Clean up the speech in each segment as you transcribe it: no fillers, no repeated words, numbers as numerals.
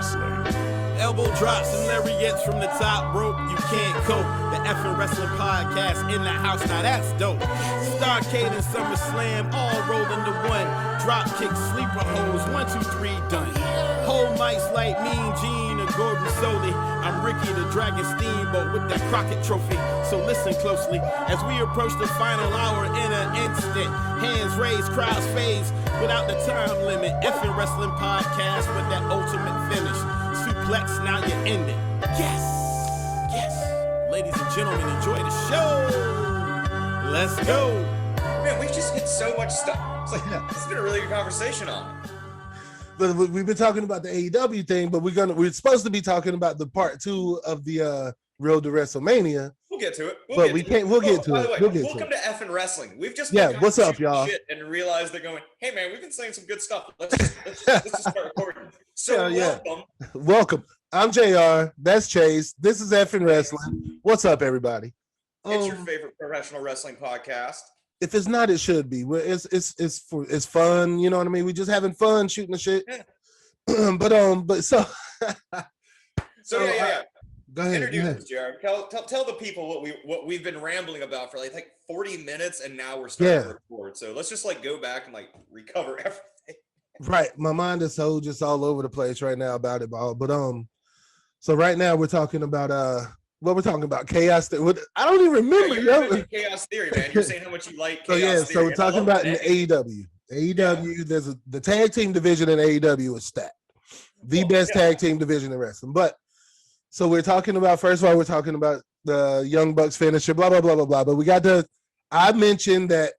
Wrestling. Elbow drops and lariats from the top rope. You can't cope. The F'N Wrassling podcast in the house. Now that's dope. Starcade and SummerSlam all rolled into one. Drop kick, sleeper holes. 1, 2, 3, done. Whole mics like Mean Gene or Gordon Soley. I'm Ricky the Dragon Steamboat with that Crockett trophy. So listen closely as we approach the final hour in an instant. Hands raised, crowds phase without the time limit. F'N Wrassling podcast with that ultimate finish. Suplex, now you're ending. Yes, yes. Ladies and gentlemen, enjoy the show. Let's go. Man, we just hit so much stuff. It's like, this has been a really good conversation on it. But we've been talking about the AEW thing, but we're supposed to be talking about the part 2 of the Road to WrestleMania. We'll get to it. We'll get to it. Welcome to F'N Wrassling. We've just been what's up, y'all? Shit and realized they're going, hey man, we've been saying some good stuff. Let's just start recording. So welcome. I'm JR. That's Chase. This is F'N Wrassling. What's up, everybody? It's your favorite professional wrestling podcast. If it's not, it should be. It's fun. You know what I mean? We just having fun shooting the shit. Yeah. but so. Yeah. Go ahead. Introduce us, Jared. Tell the people what we've been rambling about for like 40 minutes, and now we're starting to record. So let's just recover everything. Right, my mind is so just all over the place right now about it all. But so right now we're talking about what we're talking about, Chaos Theory. I don't even remember. You're Chaos Theory, man. You're saying how much you like Chaos Theory. So we're talking about in AEW. AEW, there's the tag team division in AEW is stacked. The best tag team division in wrestling. But so we're talking about, first of all, we're talking about the Young Bucks finisher, blah, blah, blah, blah, blah. But I mentioned that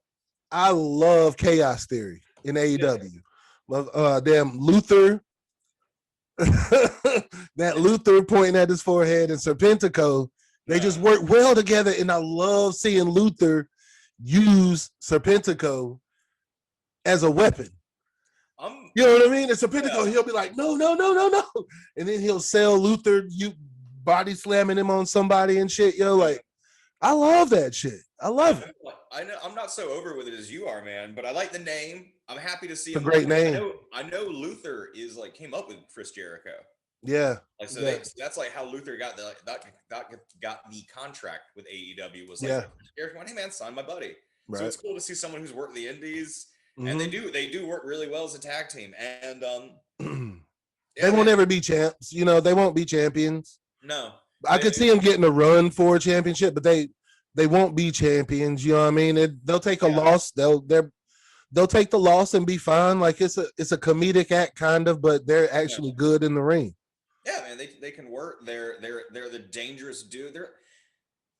I love Chaos Theory in AEW. Damn Luther, that Luther pointing at his forehead and Serpentico, they just work well together. And I love seeing Luther use Serpentico as a weapon. You know what I mean? And Serpentico, he'll be like, no. And then he'll sell Luther, you body slamming him on somebody and shit. Like, I love that shit. I love it. I know I'm not so over with it as you are, man, but I like the name. I'm happy to see it's a great name. I know Luther is came up with Chris Jericho. Yeah. That's like how Luther got the contract with AEW was Jericho went, hey man, sign my buddy. Right. So it's cool to see someone who's worked the indies. Mm-hmm. And they do work really well as a tag team. And they won't ever be champs. They won't be champions. No. I could see them getting a run for a championship, but they won't be champions. You know what I mean? They'll take a loss. They'll take the loss and be fine. Like it's a comedic act kind of, but they're actually good in the ring. Yeah, man, they can work. They're the dangerous dude.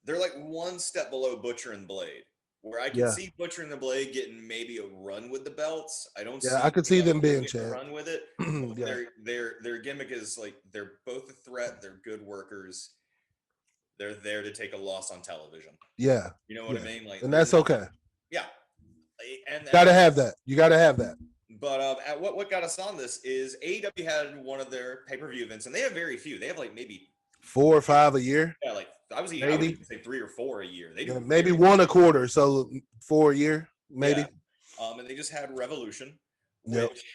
They're like one step below Butcher and Blade, where I can see Butcher and the Blade getting maybe a run with the belts. I don't. Yeah, I could see them being champ. Run with it. Their gimmick is like they're both a threat. They're good workers. They're there to take a loss on television. Yeah, you know what I mean. And that's okay. Yeah, and gotta have that. You gotta have that. But what got us on this is AEW had one of their pay-per-view events, and they have very few. They have maybe 4 or 5 a year. Yeah, I would say 3 or 4 a year. They do maybe 1 a quarter, so 4 a year, maybe. Yeah. And they just had Revolution, which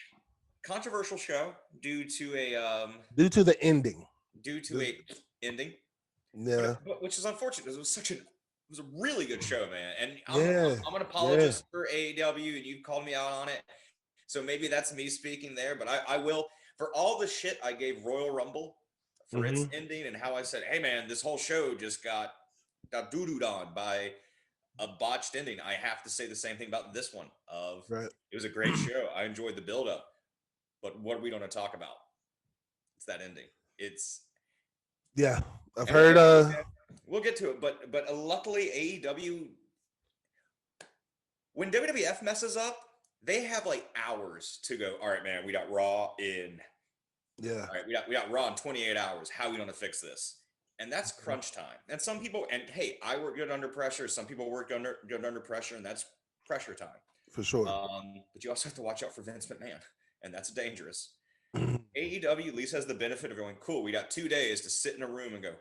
controversial show due to the ending. Yeah, but which is unfortunate because it was a really good show, man. And I'm an apologist for AEW, and you called me out on it. So maybe that's me speaking there, but I will, for all the shit I gave Royal Rumble for its ending and how I said, hey man, this whole show just got doo-dooed on by a botched ending. I have to say the same thing about this one. It was a great show. I enjoyed the build-up, but what are we going to talk about? It's that ending. I've heard. We'll get to it, but luckily AEW, when WWF messes up, they have hours to go. All right, man, we got Raw in. Yeah. All right, we got Raw in 28 hours. How are we going to fix this? And that's crunch time. And some people, and hey, I work good under pressure. Some people work good under pressure, and that's pressure time. For sure. But you also have to watch out for Vince McMahon, and that's dangerous. AEW at least has the benefit of going, cool, we got 2 days to sit in a room and go,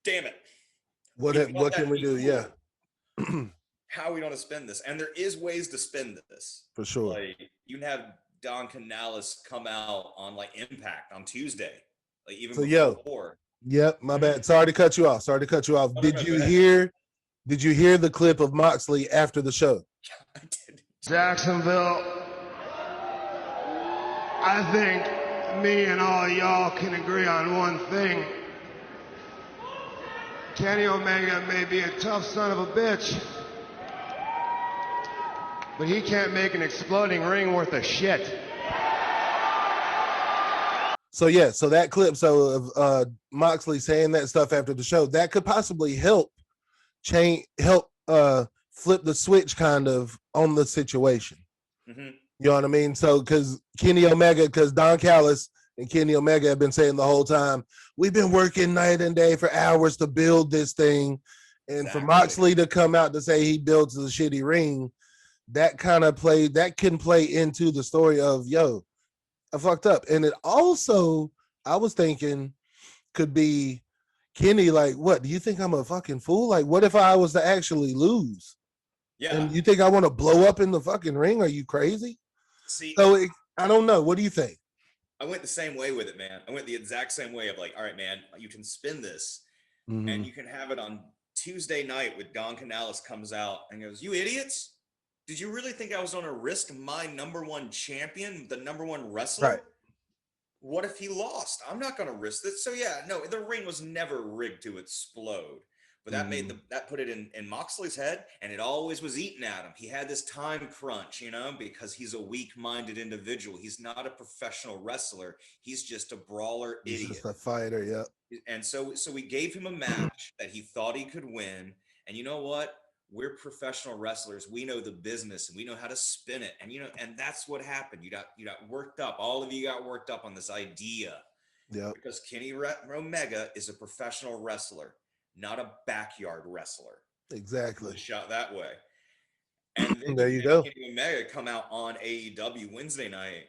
damn it. What can we do? Cool. Yeah. How are we going to spend this? And there is ways to spend this. For sure. You can have Don Canales come out on Impact on Tuesday like even so before. Yep, my bad. Sorry to cut you off. Oh, Did you hear the clip of Moxley after the show? I did. Jacksonville, I think me and all y'all can agree on one thing. Kenny Omega may be a tough son of a bitch, but he can't make an exploding ring worth of shit. So so that clip, of Moxley saying that stuff after the show, that could possibly help flip the switch kind of on the situation. Mm-hmm. You know what I mean? So because Don Callis and Kenny Omega have been saying the whole time, we've been working night and day for hours to build this thing. And for Moxley to come out to say he builds a shitty ring, that can play into the story of, I fucked up. And it also, I was thinking, could be Kenny, like, what, do you think I'm a fucking fool? Like, what if I was to actually lose? Yeah. And you think I want to blow up in the fucking ring? Are you crazy? See, I don't know. What do you think? I went the same way with it, man. I went the exact same way of like, all right, man, you can spin this and you can have it on Tuesday night with Don Canales comes out and goes, you idiots. Did you really think I was going to risk my number one champion, the number one wrestler? Right. What if he lost? I'm not going to risk this. So yeah, no, the ring was never rigged to explode. But that put it in Moxley's head, and it always was eating at him. He had this time crunch, because he's a weak-minded individual. He's not a professional wrestler. He's just a brawler idiot. He's just a fighter, yeah. And so we gave him a match that he thought he could win. And you know what? We're professional wrestlers. We know the business and we know how to spin it. And and that's what happened. You got worked up. All of you got worked up on this idea. Yeah. Because Kenny Omega is a professional wrestler, not a backyard wrestler. Exactly. Shot that way. And then there you go. Kenny Omega come out on AEW Wednesday night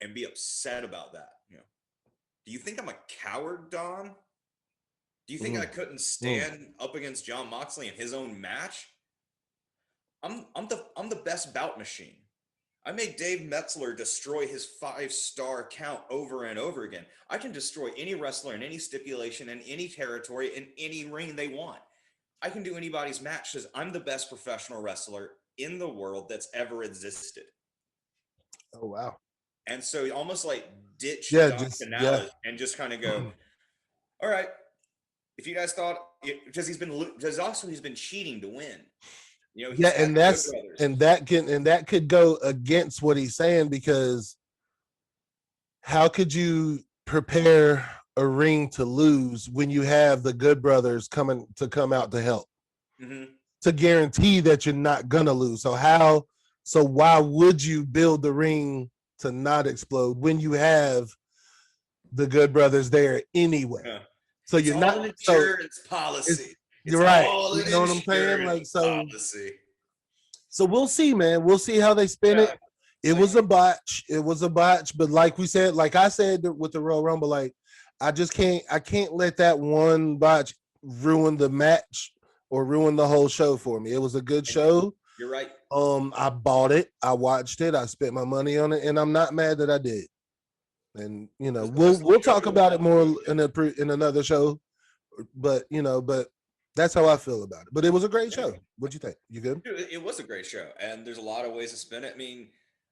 and be upset about that. Do you think I'm a coward, Don? Do you think I couldn't stand up against Jon Moxley in his own match? I'm the best bout machine. I made Dave Metzler destroy his 5-star count over and over again. I can destroy any wrestler in any stipulation in any territory in any ring they want. I can do anybody's match because I'm the best professional wrestler in the world that's ever existed. Oh wow! And so almost like ditch Don Canales and just kind of go, all right. If you guys thought, because he's been cheating to win. That could go against what he's saying, because how could you prepare a ring to lose when you have the Good Brothers come out to help to guarantee that you're not gonna lose? So why would you build the ring to not explode when you have the Good Brothers there anyway? Yeah. So you're not an insurance policy. You're right. You know what I'm saying? Like policy. So we'll see, man. We'll see how they spin it. It was a botch. But like I said with the Royal Rumble, like I can't let that one botch ruin the match or ruin the whole show for me. It was a good show. You're right. I bought it. I watched it. I spent my money on it, and I'm not mad that I did. And we'll talk about it more in another show, but that's how I feel about it. But it was a great show. What'd you think? You good? Dude, it was a great show, and there's a lot of ways to spin it. I mean,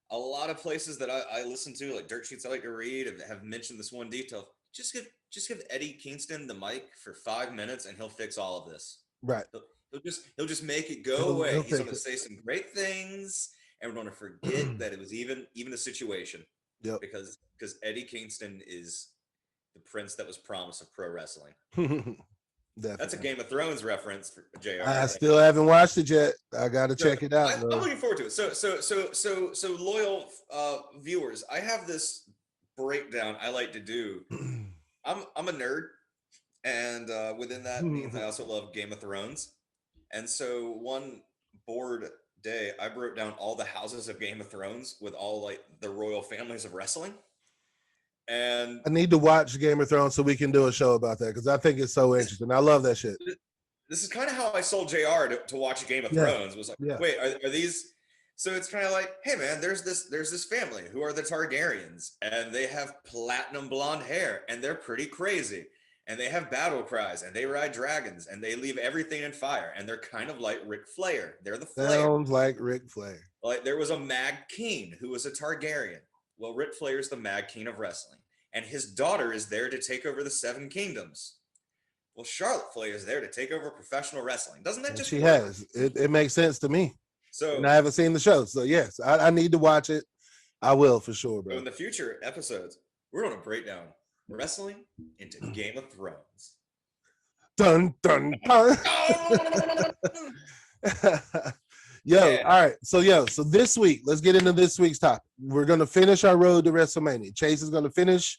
a lot of places that I listen to, like dirt sheets I like to read, have mentioned this one detail. Just give Eddie Kingston the mic for 5 minutes, and he'll fix all of this. Right. He'll just make it go away. He's going to say some great things, and we're going to forget that it was even a situation. Yep. Because Eddie Kingston is the prince that was promised of pro wrestling. That's a Game of Thrones reference for JR. I still haven't watched it yet. I got to check it out. I'm looking forward to it. So loyal viewers, I have this breakdown I like to do. I'm a nerd, and within that means I also love Game of Thrones. And so one bored day, I broke down all the houses of Game of Thrones with all like the royal families of wrestling. And I need to watch Game of Thrones so we can do a show about that, because I think it's so interesting. I love that shit. This is kind of how I sold JR to watch Game of Thrones. Was like, wait, are these? So it's kind of like, hey man, there's this family who are the Targaryens, and they have platinum blonde hair, and they're pretty crazy, and they have battle cries, and they ride dragons, and they leave everything in fire, and they're kind of like Ric Flair. They're the Flair. Sounds like Ric Flair. Like there was a Mad King who was a Targaryen. Well, Ric Flair is the Mad King of wrestling, and his daughter is there to take over the Seven Kingdoms. Well, Charlotte Flair is there to take over professional wrestling. Doesn't that just she work? has? It makes sense to me. So, and I haven't seen the show, so yes, I need to watch it. I will for sure, bro. So in the future episodes, we're going to break down wrestling into Game of Thrones. Dun dun dun. All right. So this week, let's get into this week's topic. We're gonna finish our road to WrestleMania. Chase is gonna finish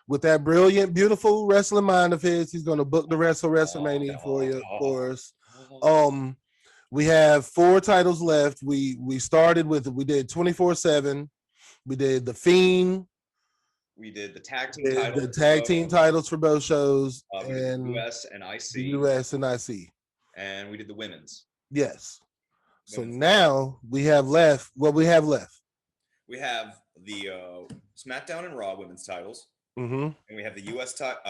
with that brilliant, beautiful wrestling mind of his. He's gonna book the WrestleMania for us. We have 4 titles left. We did 24/7. We did the Fiend. We did the tag team titles. The tag team titles for both shows. And US and IC. US and IC. And we did the women's. Yes. So now we have left what we have left. We have the SmackDown and Raw women's titles. Mm-hmm. And we have the US title.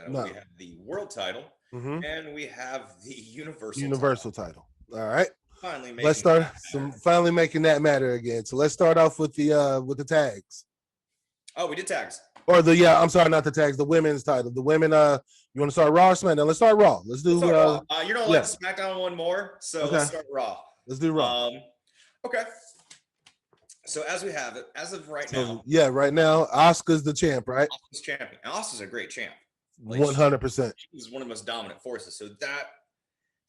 No. We have the world title. Mm-hmm. And we have the universal title. All right. Finally making that matter again. So let's start off with the tags. Oh, we did tags. Or I'm sorry, not the tags, the women's title. The women, you want to start Raw or SmackDown? Let's start Raw. Let's do Raw. You don't like SmackDown one more, so okay. Let's start Raw. Let's do Raw. Okay. So as we have it, as of right now. Yeah, right now, Asuka's the champ, right? Asuka's champion. And Asuka's a great champ. 100%. She's one of the most dominant forces.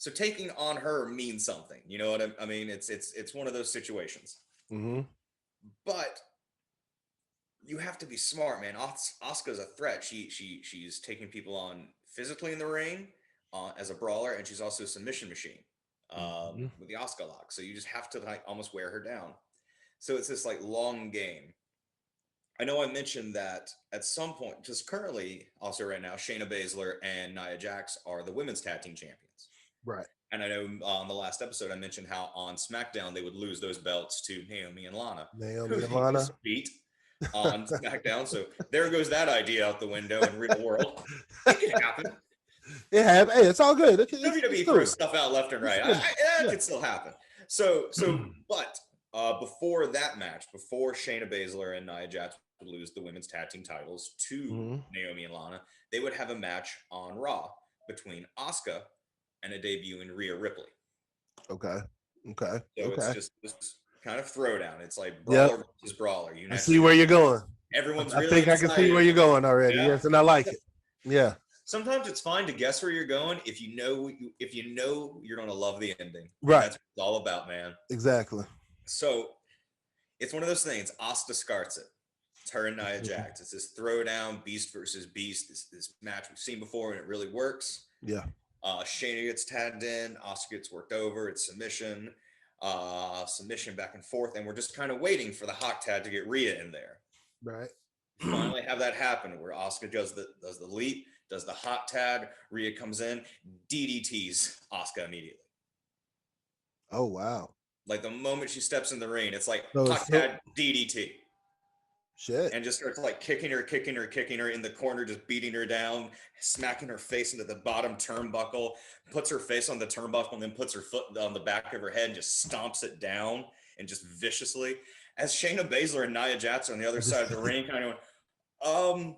So taking on her means something. You know what I mean? It's one of those situations. Mm-hmm. But you have to be smart, man. Asuka's a threat. She's taking people on physically in the ring as a brawler, and she's also a submission machine with the Asuka lock. So you just have to like almost wear her down. So it's this like long game. I know I mentioned that at some point, just currently, also right now, Shayna Baszler and Nia Jax are the women's tag team champions. Right. And I know on the last episode I mentioned how on SmackDown they would lose those belts to Naomi and Lana. Beat on SmackDown. So there goes that idea out the window in real world. It can happen. Hey, it's all good. WWE throws stuff out left and right. It could still happen. But before that match, before Shayna Baszler and Nia Jax would lose the women's tag team titles to Naomi and Lana, they would have a match on Raw between Asuka and a debut in Rhea Ripley. Okay. So it's just this kind of throwdown. It's like brawler versus brawler. I see where you're going. Everyone's I think excited. I can see where you're going already. Yeah. Yes, and I like it. Yeah. Sometimes it's fine to guess where you're going if you know you're going to love the ending. Right. That's what it's all about, man. Exactly. So it's one of those things. Asuka starts it. It's her and Nia Jax. It's this throwdown, beast versus beast. This match we've seen before, and it really works. Yeah. Shayna gets tagged in. Asuka gets worked over. It's submission back and forth, and we're just kind of waiting for the hot tag to get Rhea in there. Right. Finally, have that happen where Asuka does the leap, does the hot tag. Rhea comes in, DDTs Asuka immediately. Oh wow! Like the moment she steps in the ring, it's like hot tag DDT. Shit. And just starts like kicking her in the corner, just beating her down, smacking her face into the bottom turnbuckle, puts her face on the turnbuckle, and then puts her foot on the back of her head and just stomps it down and just viciously. As Shayna Baszler and Nia Jax are on the other side of the ring, kind of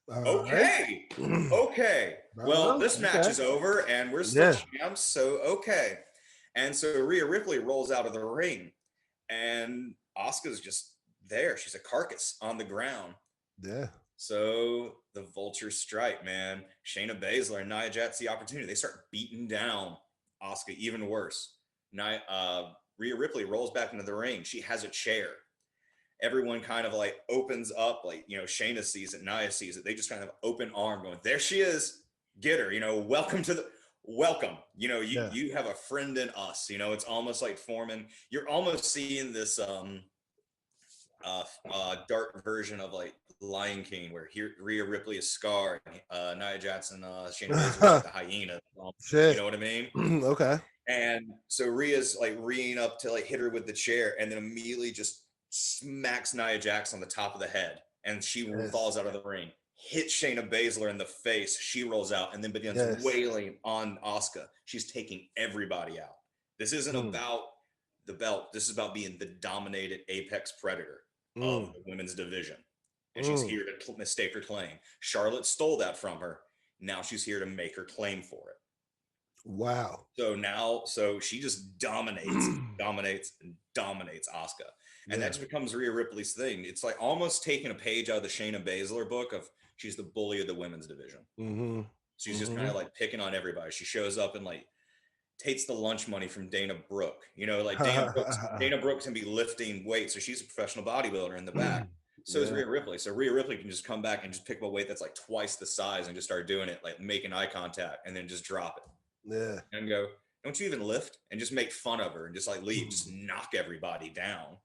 okay. Okay. Well, this match is over and we're still champs, so okay. And so Rhea Ripley rolls out of the ring and Asuka's just there. She's a carcass on the ground. Yeah. So the vultures strike, man. Shayna Baszler and Nia Jax the opportunity. They start beating down Asuka even worse. Rhea Ripley rolls back into the ring. She has a chair. Everyone kind of like opens up, like, you know, Shayna sees it, Nia sees it. They just kind of open arm going, there she is. Get her, you know, welcome. You know, you have a friend in us. You know, it's almost like forming. You're almost seeing this dark version of like Lion King, where Rhea Ripley is Scar, Nia Jax and Shayna Baszler is the hyena. You know what I mean? Okay. And so Rhea's like reeing up to like hit her with the chair, and then immediately just smacks Nia Jax on the top of the head, and she falls out of the ring. Hits Shayna Baszler in the face. She rolls out and then begins wailing on Asuka. She's taking everybody out. This isn't about the belt. This is about being the dominated apex predator of the women's division. And she's here to stake her claim. Charlotte stole that from her. Now she's here to make her claim for it. Wow. So she just dominates Asuka. And that just becomes Rhea Ripley's thing. It's like almost taking a page out of the Shayna Baszler book of she's the bully of the women's division. She's just kind of like picking on everybody. She shows up and like takes the lunch money from Dana Brooke. You know, like Dana Brooke can be lifting weights, so she's a professional bodybuilder in the back. So is Rhea Ripley. So Rhea Ripley can just come back and just pick up a weight that's like twice the size and just start doing it, like making eye contact and then just drop it. Yeah. And go, don't you even lift? And just make fun of her and just like leave, just knock everybody down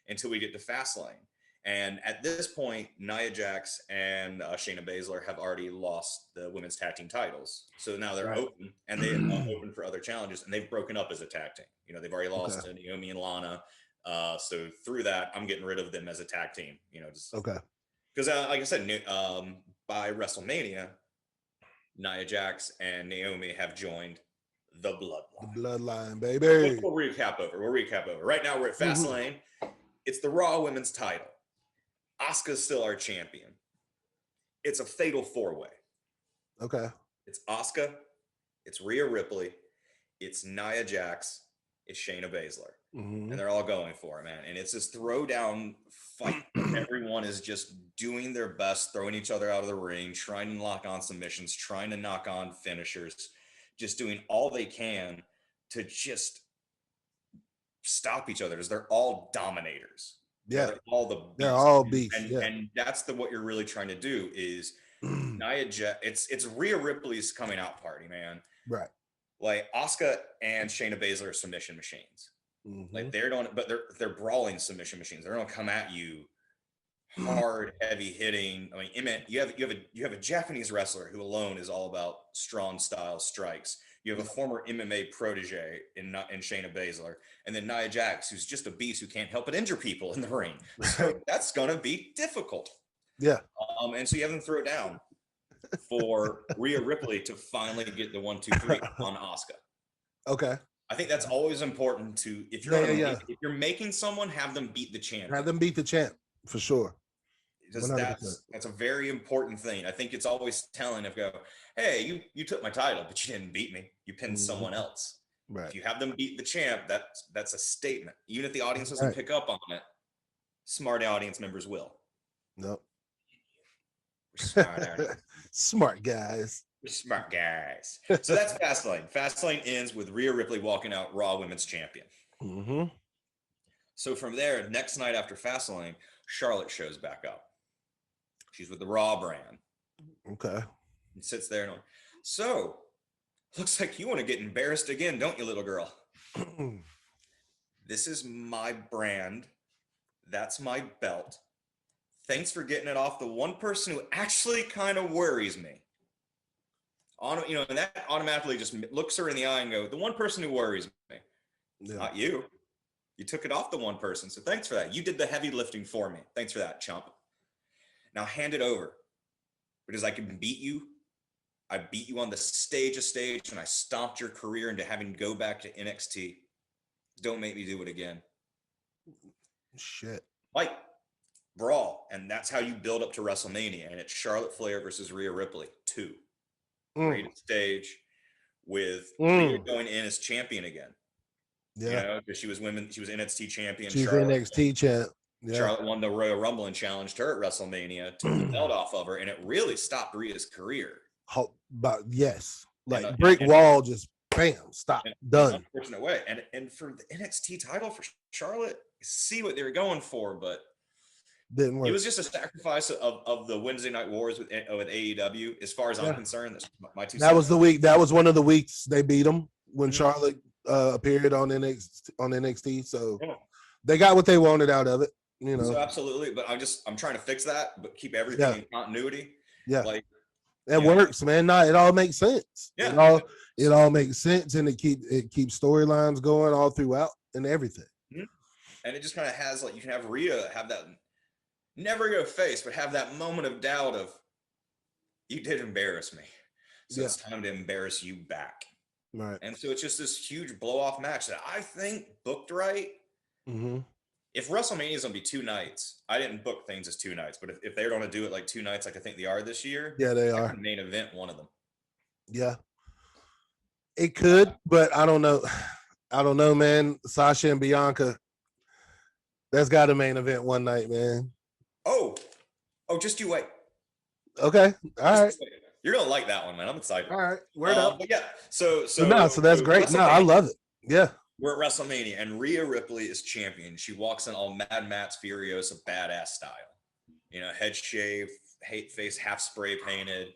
until we get to Fastlane. And at this point, Nia Jax and Shayna Baszler have already lost the women's tag team titles. So now they're open, and they are open for other challenges, and they've broken up as a tag team. You know, they've already lost to Naomi and Lana. So through that, I'm getting rid of them as a tag team, you know, just because like I said, by WrestleMania, Nia Jax and Naomi have joined the Bloodline. The Bloodline, baby. We'll recap over. Right now, we're at Fastlane. It's the Raw Women's title. Asuka's still our champion. It's a fatal four-way. Okay. It's Asuka. It's Rhea Ripley. It's Nia Jax. It's Shayna Baszler. And they're all going for it, man. And it's this throwdown fight. Everyone is just doing their best, throwing each other out of the ring, trying to lock on submissions, trying to knock on finishers, just doing all they can to just stop each other, because they're all dominators. Yeah, they're all beasts. And that's what you're really trying to do is Nia Jax. It's Rhea Ripley's coming out party, man. Right. Like Asuka and Shayna Baszler are submission machines. Like they're brawling submission machines. They're gonna come at you hard, heavy hitting. I mean, you have a Japanese wrestler who alone is all about strong style strikes. You have a former MMA protege in Shayna Baszler, and then Nia Jax, who's just a beast who can't help but injure people in the ring. So that's gonna be difficult. Yeah. And so you have them throw it down for Rhea Ripley to finally get the 1, 2, 3 on Asuka. Okay. I think that's always important to if you're making someone, have them beat the champ. Have them beat the champ for sure. Because that's a very important thing. I think it's always telling of hey, you took my title, but you didn't beat me. You pinned someone else. Right. If you have them beat the champ, that's a statement. Even if the audience doesn't pick up on it, smart audience members will. Nope. We're smart smart guys. We're smart guys. So that's Fastlane. Fastlane ends with Rhea Ripley walking out Raw Women's Champion. So from there, next night after Fastlane, Charlotte shows back up. She's with the Raw brand. Okay. And sits there and so looks like you want to get embarrassed again, don't you, little girl? This is my brand. That's my belt. Thanks for getting it off the one person who actually kind of worries me. And that automatically just looks her in the eye and go, the one person who worries me. Yeah. Not you. You took it off the one person. So thanks for that. You did the heavy lifting for me. Thanks for that, chump. Now hand it over, because I can beat you. I beat you on the stage, and I stomped your career into having to go back to NXT. Don't make me do it again. Shit. Like, brawl. And that's how you build up to WrestleMania. And it's Charlotte Flair versus Rhea Ripley 2. Great stage with Rhea going in as champion again. Yeah. Because she was NXT champion. She's NXT champ. Yeah. Charlotte won the Royal Rumble and challenged her at WrestleMania, took the belt off of her, and it really stopped Rhea's career. Brick wall, just bam, stop, done. Unfortunate way. And for the NXT title for Charlotte, see what they were going for, but didn't work. It was just a sacrifice of the Wednesday Night Wars with AEW. As far as I'm concerned, that's my two cents. That was the week. That was one of the weeks they beat them when Charlotte appeared on NXT. So they got what they wanted out of it. So absolutely, but I'm trying to fix that, but keep everything in continuity. Yeah, it works, man. It all makes sense. Yeah, it all makes sense, and it keeps storylines going all throughout and everything. Mm-hmm. And it just kind of has, like, you can have Rhea have that never go face, but have that moment of doubt of, you did embarrass me, so it's time to embarrass you back. Right. And so it's just this huge blow-off match that I think booked right. Mm-hmm. If WrestleMania is going to be 2 nights, I didn't book things as 2 nights, but if they're going to do it like 2 nights, like I think they are this year, they are. Main event one of them. Yeah, it could, but I don't know. I don't know, man. Sasha and Bianca, that's got a main event one night, man. Oh, just you wait. Okay, all right. You're gonna like that one, man. I'm excited. All right, word up. But yeah, so that's great. No, I love it. Yeah. We're at WrestleMania, and Rhea Ripley is champion. She walks in all Mad Max Furiosa badass style. You know, head shave, face half spray painted,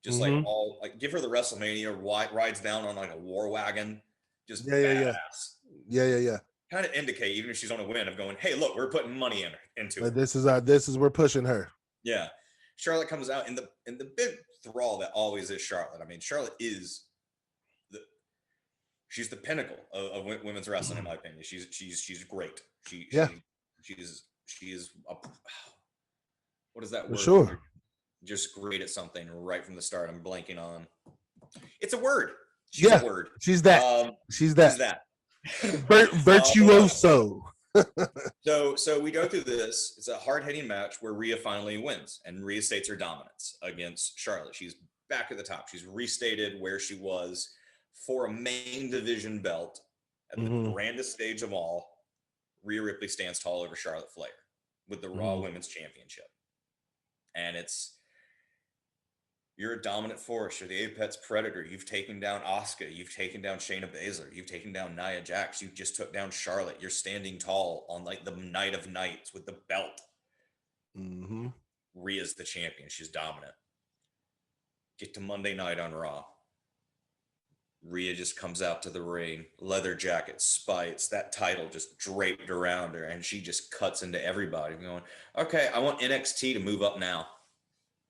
just like all, like, give her the WrestleMania, rides down on like a war wagon, just badass. Yeah. Kind of indicate, even if she's on a win, of going, hey, look, we're putting money into it. This is we're pushing her. Yeah. Charlotte comes out in the big thrall that always is Charlotte. I mean, Charlotte is she's the pinnacle of women's wrestling, in my opinion. She's great. She is what is that word? For sure. Just great at something right from the start. I'm blanking on. It's a word. She's a word. She's that. She's that. Virtuoso. So we go through this. It's a hard-hitting match where Rhea finally wins, and Rhea states her dominance against Charlotte. She's back at the top. She's restated where she was for a main division belt at the grandest stage of all. Rhea Ripley stands tall over Charlotte Flair with the Raw Women's Championship. And you're a dominant force. You're the apex predator. You've taken down Asuka. You've taken down Shayna Baszler. You've taken down Nia Jax. You just took down Charlotte. You're standing tall on like the night of nights with the belt. Rhea's the champion. She's dominant. Get to Monday night on Raw. Rhea just comes out to the ring, leather jacket, spikes, that title just draped around her, and she just cuts into everybody going, okay, I want NXT to move up now.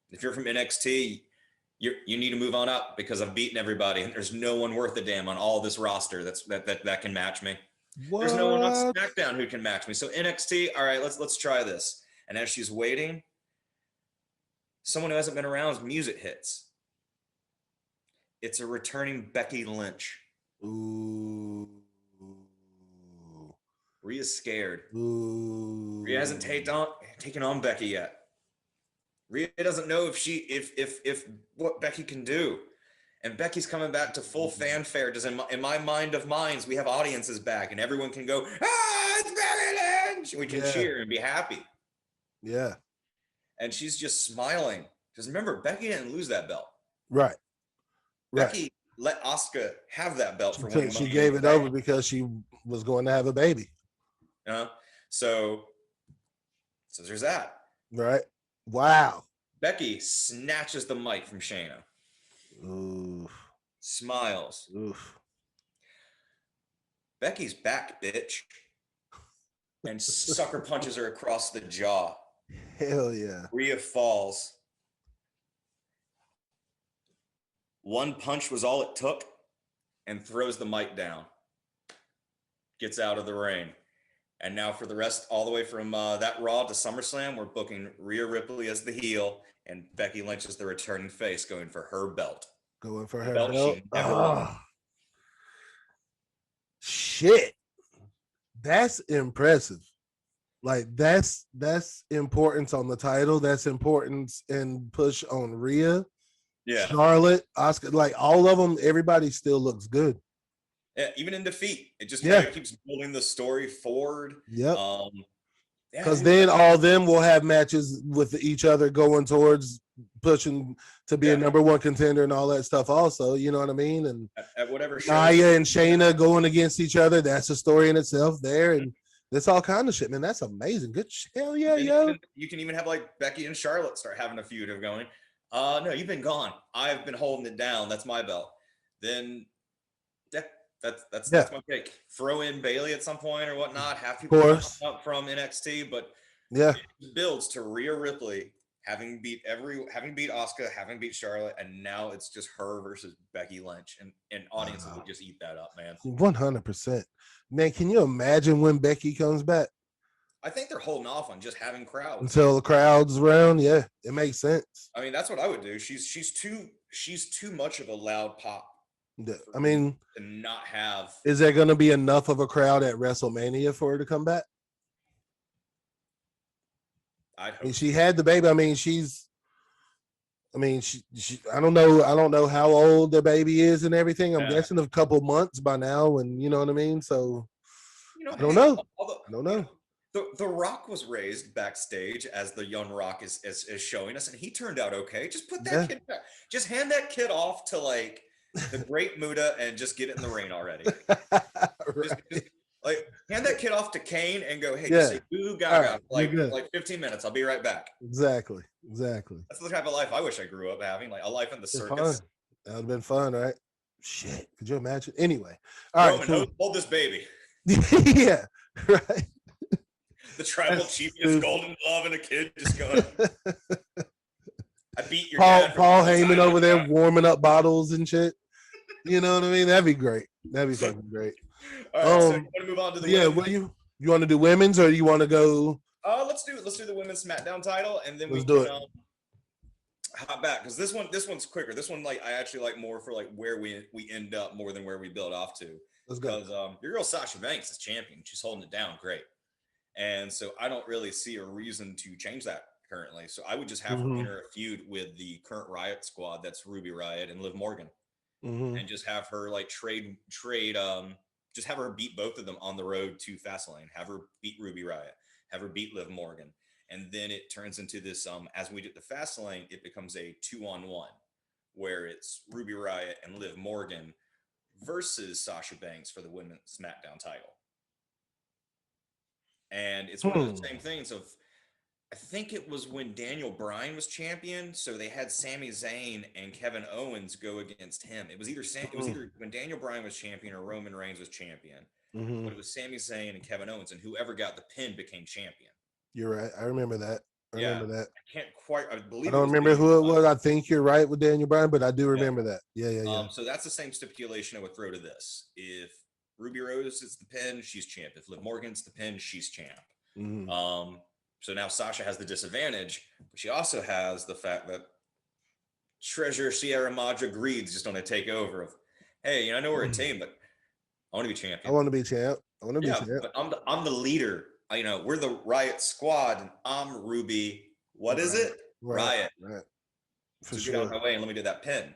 If you're from NXT, you need to move on up because I've beaten everybody, and there's no one worth a damn on all this roster that can match me. What? There's no one on SmackDown who can match me. So NXT, all right, let's try this. And as she's waiting, someone who hasn't been around's music hits. It's a returning Becky Lynch. Ooh. Rhea's scared. Ooh. Rhea hasn't taken on Becky yet. Rhea doesn't know if what Becky can do. And Becky's coming back to full fanfare. Just in my mind of minds, we have audiences back, and everyone can go, it's Becky Lynch! We can cheer and be happy. Yeah. And she's just smiling. Because remember, Becky didn't lose that belt. Right. Becky let Asuka have that belt for winning. She gave it over because she was going to have a baby. So there's that. Right. Wow. Becky snatches the mic from Shayna. Oof. Smiles. Oof. Becky's back, bitch. And sucker punches her across the jaw. Hell yeah. Rhea falls. One punch was all it took, and throws the mic down. Gets out of the ring. And now for the rest, all the way from that Raw to SummerSlam, we're booking Rhea Ripley as the heel, and Becky Lynch as the returning face, going for her belt. Going for her belt. She never won. Shit. That's impressive. Like, that's importance on the title. That's importance and push on Rhea. Yeah. Charlotte, Asuka, like all of them, everybody still looks good. Yeah, even in defeat. It just kind of keeps building the story forward. Yep. Because then all of them will have matches with each other going towards pushing to be a number one contender and all that stuff also, you know what I mean? And at whatever show. Nia and Shayna going against each other, that's a story in itself there. And that's all kind of shit, man. That's amazing. Good. Hell yeah, yo. You can even have like Becky and Charlotte start having a feud of going, no, you've been gone. I've been holding it down. That's my belt. Then that's my pick. Throw in Bailey at some point or whatnot. Have people come up from NXT, but it builds to Rhea Ripley having beat Asuka, having beat Charlotte, and now it's just her versus Becky Lynch, and audiences would just eat that up, man. 100%. Man, can you imagine when Becky comes back? I think they're holding off on just having crowds until the crowd's around. Yeah, it makes sense. I mean, that's what I would do. She's too much of a loud pop. I mean, to not have. Is there going to be enough of a crowd at WrestleMania for her to come back? I mean, she had the baby. I mean, she I don't know how old the baby is and everything. I'm guessing a couple months by now, and you know what I mean. So I don't know. I don't know. The Rock was raised backstage as the young Rock is showing us, and he turned out okay. Just put that kid back. Just hand that kid off to like the Great Muta and just get it in the ring already. just, like hand that kid off to Kane and go, hey, just say boo gaga, like 15 minutes. I'll be right back. Exactly. That's the type of life I wish I grew up having, like a life in the circus. That would have been fun, right? Shit, could you imagine? Anyway, all right, Roman, hold this baby. Yeah, right. The tribal chief gets golden glove and a kid just going. I beat your Paul Heyman over there warming up bottles and shit. You know what I mean? That'd be great. That'd be fucking great. All right, so you want to move on to the women? What you want to do women's or you want to go? Let's do the women's SmackDown title and then we can hop back because this one's quicker. This one I actually like more for like where we end up more than where we build off to. Let's go. Because your girl Sasha Banks is champion. She's holding it down great. And so I don't really see a reason to change that currently. So I would just have her enter a feud with the current Riot squad. That's Ruby Riot and Liv Morgan. And just have her like trade, just have her beat both of them on the road to Fastlane. Have her beat Ruby Riot. Have her beat Liv Morgan. And then it turns into this, as we get to Fastlane, it becomes a 2-on-1 where it's Ruby Riot and Liv Morgan versus Sasha Banks for the women's SmackDown title. And it's one of the same things of, I think it was when Daniel Bryan was champion. So they had Sami Zayn and Kevin Owens go against him. It was either when Daniel Bryan was champion or Roman Reigns was champion. But it was Sami Zayn and Kevin Owens, and whoever got the pin became champion. You're right. I remember that. I don't remember who it was. I think you're right with Daniel Bryan, but I do remember that. Yeah. So that's the same stipulation I would throw to this. If Ruby Rose is the pin, she's champ. If Liv Morgan's the pin, she's champ. So now Sasha has the disadvantage, but she also has the fact that Treasure Sierra Madre Greed's just going to take over of, hey, I know we're a team, but I want to be champion. I want to be champ. But I'm the leader. We're the Riot squad, and I'm Ruby. What is it? Riot. Right. So get out of my way and let me do that pin.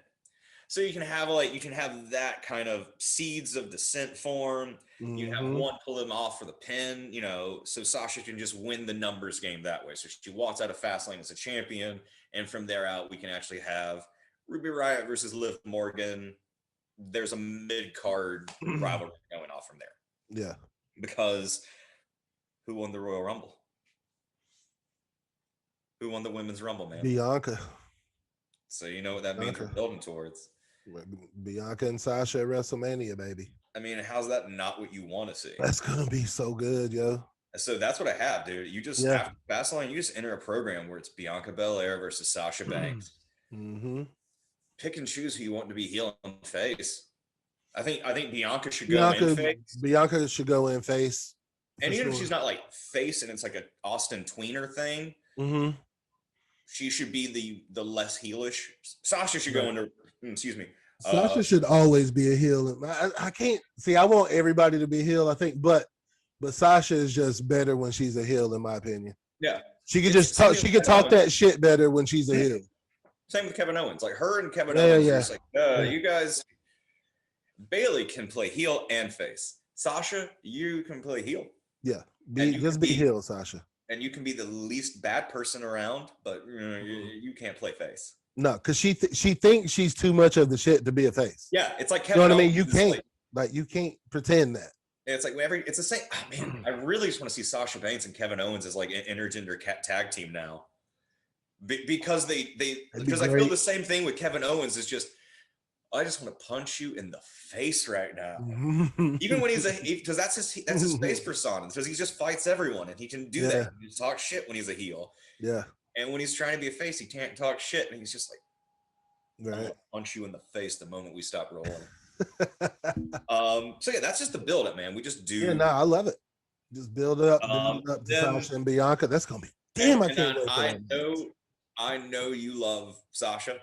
So you can have that kind of seeds of dissent form. You have one pull him off for the pin, so Sasha can just win the numbers game that way. So she walks out of Fastlane as a champion, and from there out, we can actually have Ruby Riot versus Liv Morgan. There's a mid-card rivalry going off from there. Yeah. Because who won the Royal Rumble? Who won the Women's Rumble, man? Bianca. So you know what that means we're building towards. Bianca and Sasha at WrestleMania, baby. I mean, how's that not what you want to see? That's gonna be so good, yo. So that's what I have, dude. You just after Fastlane, you just enter a program where it's Bianca Belair versus Sasha Banks. Pick and choose who you want to be heel and face. I think Bianca should go in face. Bianca should go in face. And even if she's not like face and it's like an Austin tweener thing, she should be the less heelish. Sasha should go into, excuse me. Sasha should always be a heel. I can't see. I want everybody to be heel. I think, but Sasha is just better when she's a heel, in my opinion. Yeah, she could just talk. She could talk that shit better when she's a heel. Same with Kevin Owens. Like her and Kevin Owens. Just like, you guys. Bailey can play heel and face. Sasha, you can play heel. Yeah, just be heel, Sasha. And you can be the least bad person around, but you can't play face. No, because she thinks she's too much of the shit to be a face. Yeah, it's like Kevin you know what Owens, I mean. You can't pretend that. It's like it's the same. Oh, man, I really just want to see Sasha Banks and Kevin Owens as like an intergender tag team now, because because I feel the same thing with Kevin Owens. Is just I just want to punch you in the face right now, even when because that's his face persona, because he just fights everyone and he can do that. He talks shit when he's a heel. Yeah. And when he's trying to be a face, he can't talk shit, and he's just like, right. I'm gonna punch you in the face the moment we stop rolling. So yeah, that's just the build up, man. We just do. Yeah, no, I love it. Just build it up to Sasha and Bianca. That's gonna be I can't wait for that. I know you love Sasha,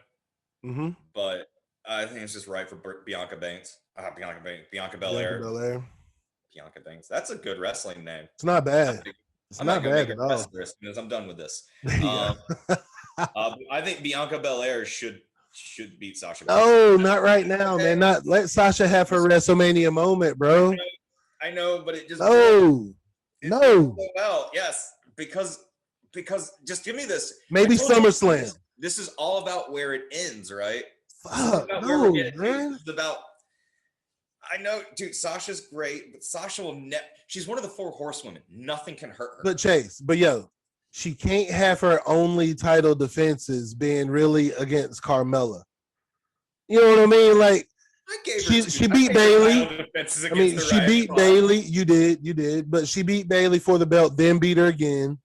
but I think it's just right for Bianca Banks. Bianca Belair. Bianca Banks. That's a good wrestling name. It's not bad. It's not bad at all. Because I'm done with this. I think Bianca Belair should beat Sasha. Oh, not right now, man. Not let Sasha have her WrestleMania moment, bro. I know, but it just no. Well, yes, because just give me this. Maybe SummerSlam. This is all about where it ends, right? Fuck, no, man. This is about. I know, dude. Sasha's great, but Sasha will she's one of the 4 horsewomen. Nothing can hurt her. But Chase, she can't have her only title defenses being really against Carmella. You know what I mean? Like she beat Bailey. I mean, she beat Bailey. You did, but she beat Bailey for the belt, then beat her again.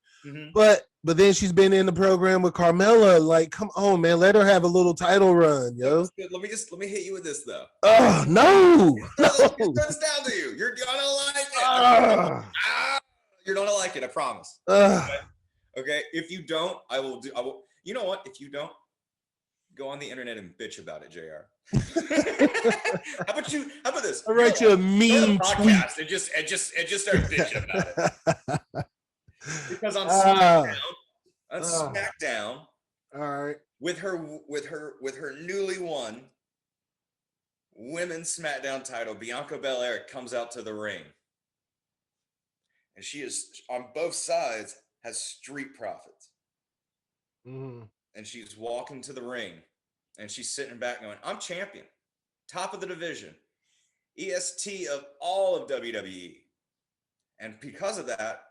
But then she's been in the program with Carmella. Like, come on, man, let her have a little title run, yo. Let me hit you with this though. Oh no! It comes down to you. You're gonna like it. You're gonna like it. I promise. Okay. If you don't, I will. You know what? If you don't, go on the internet and bitch about it, JR. How about this? I'll write you a mean tweet and just start bitching about it. Because on SmackDown, all right, with her newly won women's SmackDown title, Bianca Belair comes out to the ring, and she is on both sides has Street Profits, and she's walking to the ring, and she's sitting back going, "I'm champion, top of the division, EST of all of WWE," and because of that,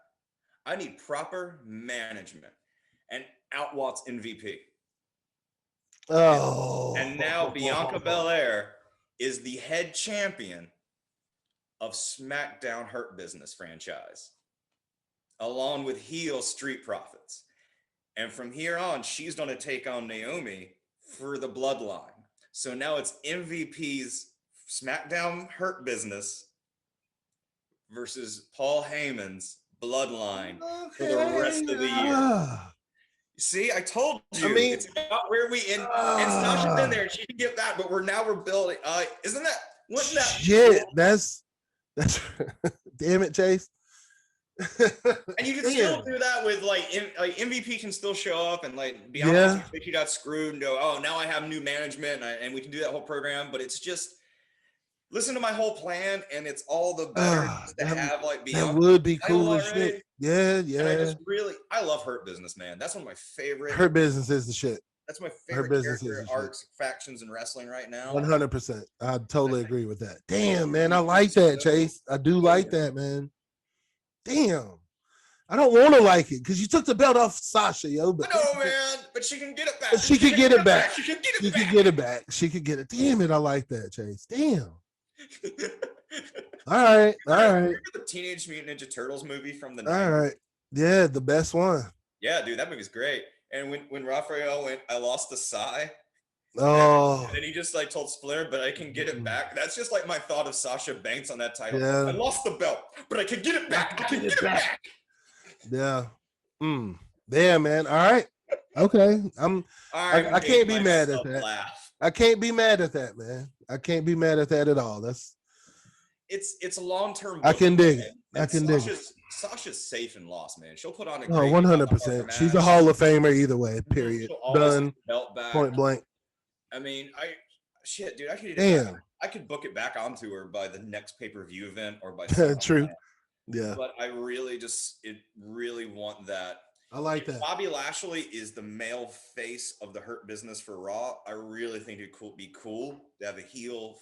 I need proper management, and out walks MVP. Oh. And now Bianca Belair is the head champion of SmackDown Hurt Business franchise, along with heel Street Profits. And from here on, she's going to take on Naomi for the bloodline. So now it's MVP's SmackDown Hurt Business versus Paul Heyman's bloodline for the rest of the year. See, I told you. I mean, it's about where we end. And Sasha's in there, and she can get that. But we're building. Wasn't that shit? That's damn it, Chase. And you can still do that with like MVP can still show up and like Bianca, she got screwed and go, oh, now I have new management and we can do that whole program. But it's just. Listen to my whole plan, and it's all the better to have like Bianca. That would be cool as shit. Yeah. And I love Hurt Business, man. That's one of my favorite. Hurt Business is the shit. That's my favorite character arcs, factions in wrestling right now. 100%. I totally agree with that. Damn, man, I like that, Chase. I do like that, man. Damn. I don't want to like it because you took the belt off Sasha, yo. But I know, man. But she can get it back. She can get it back. She can get it back. She can get it. Damn it, I like that, Chase. Damn. All right. Remember the Teenage Mutant Ninja Turtles movie from the 90s? All right. Yeah, the best one. Yeah, dude, that movie's great. And when Raphael went, I lost the sigh. Oh. And then he just like told Splinter, but I can get it back. That's just like my thought of Sasha Banks on that title. Yeah. I lost the belt, but I can get it back. I can get it back. Yeah. There, man. All right. Okay. I can't be mad at that. I can't be mad at that, man. I can't be mad at that at all. It's a long-term. I can dig it. I can dig it. Sasha's safe and lost, man. She'll put on a 100%. She's a Hall of Famer either way. Period. Done. Belt back. Point blank. I mean, dude, I could book it back onto her by the next pay-per-view event or by true. Yeah. But I really really want that. I like that. Bobby Lashley is the male face of the Hurt Business for Raw. I really think it could be cool to have a heel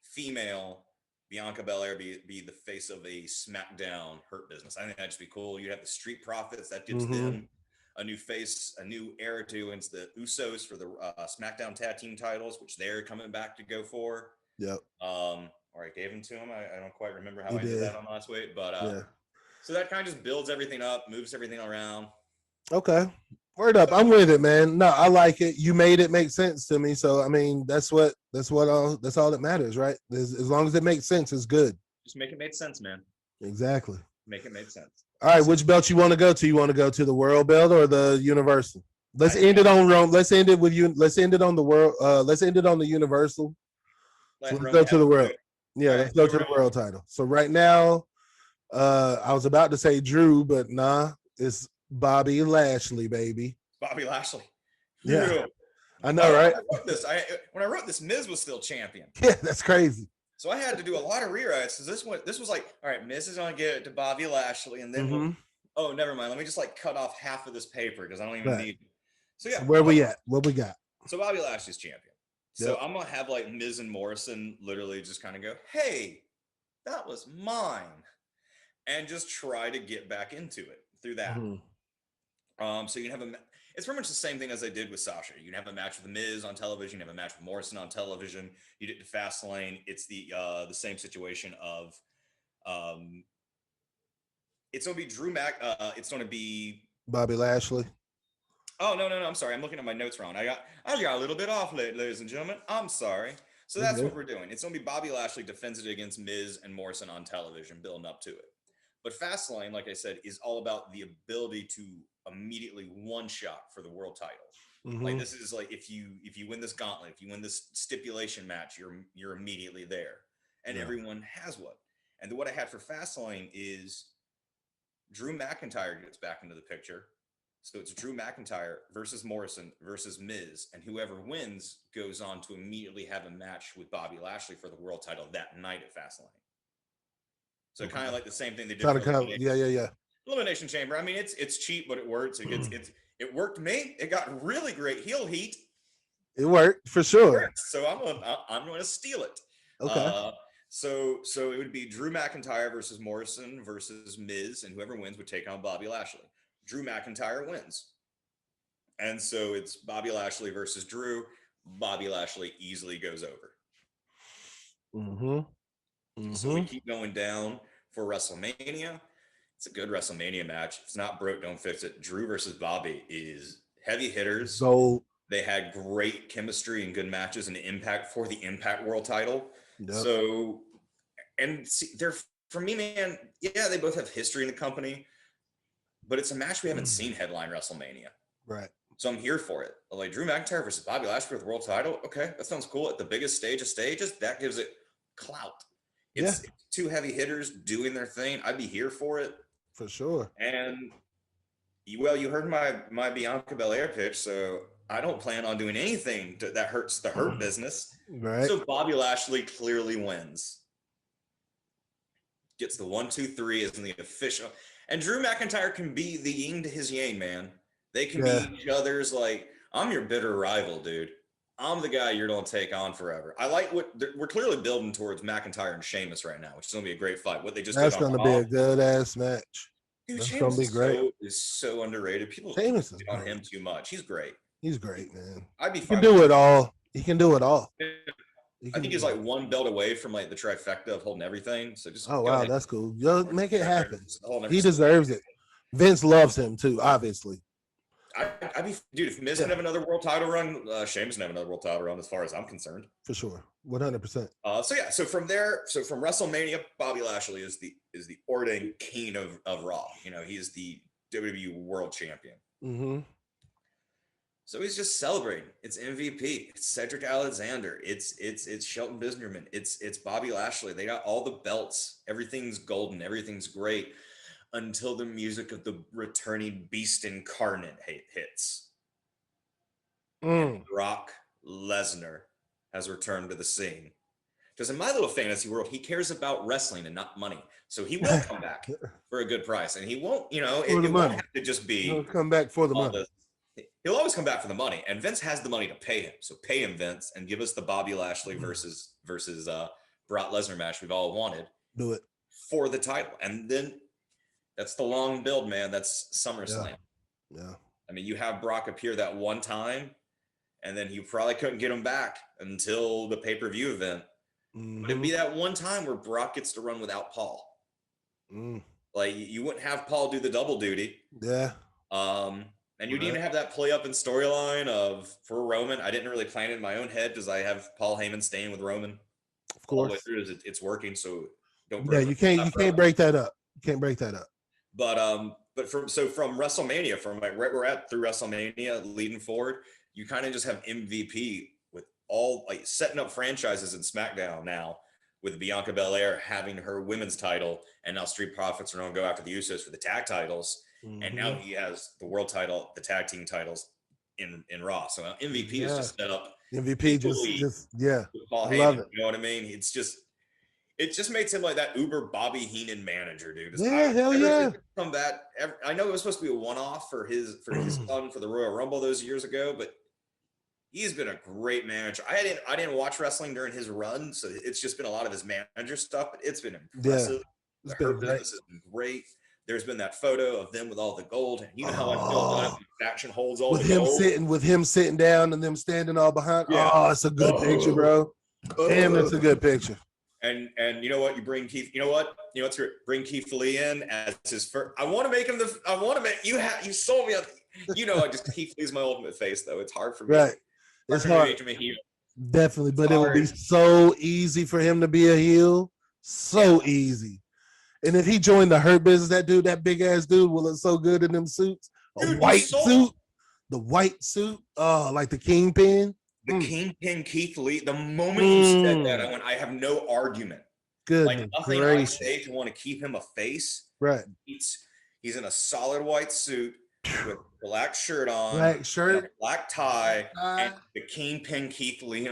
female Bianca Belair be the face of a SmackDown Hurt Business. I think that'd just be cool. You'd have the Street Profits that gives them a new face, a new era to it's the Usos for the SmackDown Tag Team titles, which they're coming back to go for. Yep. Or I gave them to him. I don't quite remember how I did that on last week, but so that kind of just builds everything up, moves everything around. Okay. Word up. I'm with it, man. No, I like it. You made it make sense to me. So I mean, that's all that matters, right? As long as it makes sense, it's good. Just make it make sense, man. Exactly. Make it make sense. All right, which belt you want to go to? You want to go to the world belt or the universal? Let's end it on Rome. Let's end it with you. Let's end it on the world. Let's end it on the universal. So let's go to the world. Yeah, let's go to the world title. So right now, I was about to say Drew, but nah, it's Bobby Lashley, baby. Bobby Lashley. Yeah. Drew. I know, right? When I wrote this, Miz was still champion. Yeah, that's crazy. So I had to do a lot of rewrites because this was like, all right, Miz is gonna get it to Bobby Lashley, and then oh, never mind. Let me just like cut off half of this paper because I don't even need it. So yeah, where we at? What we got? So Bobby Lashley's champion. So I'm gonna have like Miz and Morrison literally just kind of go, hey, that was mine, and just try to get back into it through that. So you can have it's pretty much the same thing as I did with Sasha. You can have a match with the Miz on television. You have a match with Morrison on television. You did the Fastlane. It's the same situation of it's gonna be Drew Mac. It's gonna be Bobby Lashley. Oh no! I'm sorry. I'm looking at my notes wrong. I got a little bit off, ladies and gentlemen. I'm sorry. So that's what we're doing. It's gonna be Bobby Lashley defends it against Miz and Morrison on television, building up to it. But Fastlane, like I said, is all about the ability to immediately one shot for the world title. Like this is like if you win this gauntlet, if you win this stipulation match, you're immediately there, and everyone has one. And what I had for Fastlane is Drew McIntyre gets back into the picture. So it's Drew McIntyre versus Morrison versus Miz, and whoever wins goes on to immediately have a match with Bobby Lashley for the world title that night at Fastlane. So kind of like the same thing they did. Elimination Chamber. I mean, it's cheap, but it works. It worked me. It got really great heel heat. It worked for sure. So I'm going to steal it. Okay. So it would be Drew McIntyre versus Morrison versus Miz, and whoever wins would take on Bobby Lashley. Drew McIntyre wins. And so it's Bobby Lashley versus Drew. Bobby Lashley easily goes over. So we keep going down for WrestleMania. It's a good WrestleMania match. If it's not broke, don't fix it. Drew versus Bobby is heavy hitters. So they had great chemistry and good matches and impact for the Impact World title. Yep. So, and see, they're, for me, man, yeah, they both have history in the company. But it's a match we haven't seen headline WrestleMania. Right. So I'm here for it. Like Drew McIntyre versus Bobby Lashley for the world title. Okay, that sounds cool. At the biggest stage of stages, that gives it clout. It's two heavy hitters doing their thing. I'd be here for it. For sure. And, well, you heard my Bianca Belair pitch, so I don't plan on doing anything that hurts the Hurt business. Right. So Bobby Lashley clearly wins. Gets the 1, 2, 3 as in the official. And Drew McIntyre can be the yin to his yang, man. They can be each other's, like, I'm your bitter rival, dude. I'm the guy you're going to take on forever. I like what we're clearly building towards McIntyre and Sheamus right now, which is going to be a great fight. What they just That's going to be a good ass match. Dude, that's going to be great. Is so underrated. People Sheamus is on him too much. He's great. He's great, man. I'd be fine. He can do it all. He can do it all. I think he's like one belt away from like the trifecta of holding everything. So just wow, that's cool. Just make it happen. He deserves it. Vince loves him too, obviously. I'd be, dude, if Miz can have another world title run, Sheamus can have another world title run as far as I'm concerned. For sure. 100%. So from there, from WrestleMania, Bobby Lashley is the ordained king of Raw. You know, he is the WWE World Champion. So he's just celebrating. It's MVP. It's Cedric Alexander. It's Shelton Benjamin. It's Bobby Lashley. They got all the belts. Everything's golden. Everything's great until the music of the returning beast incarnate hits. Brock Lesnar has returned to the scene. Because in my little fantasy world, he cares about wrestling and not money. So he will come back for a good price. And he won't, it won't have to just be. He'll come back for the money. He'll always come back for the money, and Vince has the money to pay him. So pay him, Vince, and give us the Bobby Lashley versus Brock Lesnar match we've all wanted. Do it for the title, and then that's the long build, man. That's SummerSlam. Yeah. I mean, you have Brock appear that one time, and then you probably couldn't get him back until the pay-per-view event. But it'd be that one time where Brock gets to run without Paul. Like you wouldn't have Paul do the double duty. Yeah. And you'd even have that play up in storyline for Roman. I didn't really plan it in my own head because I have Paul Heyman staying with Roman. Of course. All the way through it's working, so don't break you can't break that up. You can't break that up. But from WrestleMania, from like right where we're at through WrestleMania leading forward, you kind of just have MVP with all like setting up franchises in SmackDown now with Bianca Belair having her women's title, and now Street Profits are going to go after the Usos for the tag titles. And now he has the world title, the tag team titles in Raw. So MVP is just set up. MVP just Paul I Heyman, love it. You know what I mean? It just makes him like that Uber Bobby Heenan manager, dude. Hell yeah. From that, I know it was supposed to be a one-off for his son for the Royal Rumble those years ago, but he's been a great manager. I didn't watch wrestling during his run, so it's just been a lot of his manager stuff, but it's been impressive. Yeah, Her business has been great. There's been that photo of them with all the gold, and you know how I feel about it. Faction holds all the gold. With him sitting down and them standing all behind. Yeah. Oh, it's a good picture, bro. Damn, it's a good picture. And you know what? You bring Keith. You know what? You know what's great? Bring Keith Lee in as his first. I want to make him you sold me on. Keith Lee's my ultimate face though. It's hard for me. Right. It's hard. Definitely, but it would be so easy for him to be a heel. So easy. And if he joined the Hurt Business, that big ass dude will look so good in them suits. The white suit. Oh, like the Kingpin. The Kingpin Keith Lee. The moment you said that, I went, I have no argument. Good. Like nothing I say to want to keep him a face. Right. He's in a solid white suit with a black shirt on. Black shirt. A black tie. And the Kingpin Keith Lee.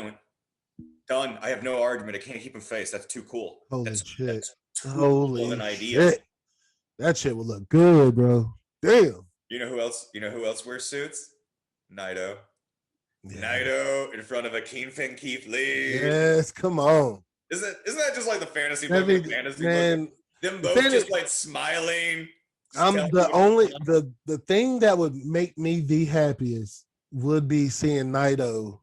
Done. I have no argument. I can't keep him face. That's too cool. Holy shit. That's Holy an idea. Shit. That shit would look good, bro. Damn. You know who else wears suits? Naito. Yeah. Naito in front of a Kingpin Keith Lee. Yes, come on. Isn't that just like the fantasy book? Man, them both just like smiling. The thing that would make me the happiest would be seeing Naito